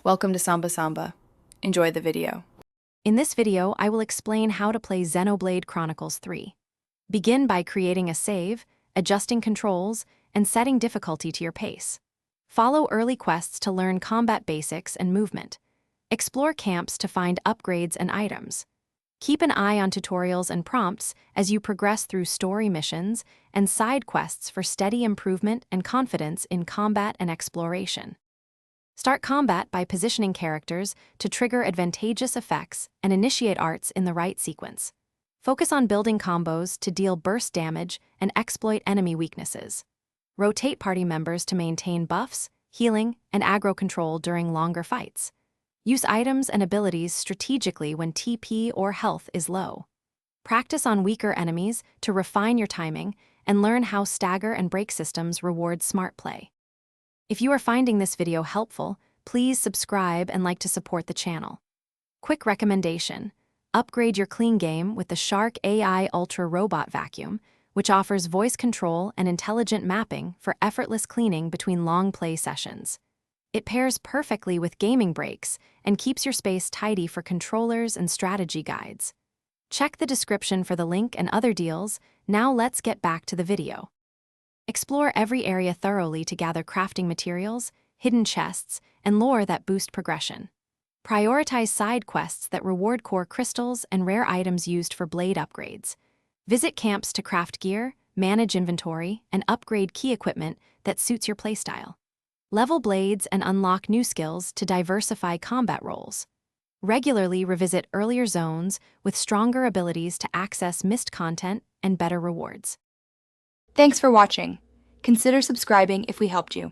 Welcome to Samba Samba. Enjoy the video. In this video, I will explain how to play Xenoblade Chronicles 3. Begin by creating a save, adjusting controls, and setting difficulty to your pace. Follow early quests to learn combat basics and movement. Explore camps to find upgrades and items. Keep an eye on tutorials and prompts as you progress through story missions and side quests for steady improvement and confidence in combat and exploration. Start combat by positioning characters to trigger advantageous effects and initiate arts in the right sequence. Focus on building combos to deal burst damage and exploit enemy weaknesses. Rotate party members to maintain buffs, healing, and aggro control during longer fights. Use items and abilities strategically when TP or health is low. Practice on weaker enemies to refine your timing and learn how stagger and break systems reward smart play. If you are finding this video helpful, please subscribe and like to support the channel. Quick recommendation: upgrade your clean game with the Shark AI Ultra Robot Vacuum, which offers voice control and intelligent mapping for effortless cleaning between long play sessions. It pairs perfectly with gaming breaks and keeps your space tidy for controllers and strategy guides. Check the description for the link and other deals. Now let's get back to the video. Explore every area thoroughly to gather crafting materials, hidden chests, and lore that boost progression. Prioritize side quests that reward core crystals and rare items used for blade upgrades. Visit camps to craft gear, manage inventory, and upgrade key equipment that suits your playstyle. Level blades and unlock new skills to diversify combat roles. Regularly revisit earlier zones with stronger abilities to access missed content and better rewards. Thanks for watching. Consider subscribing if we helped you.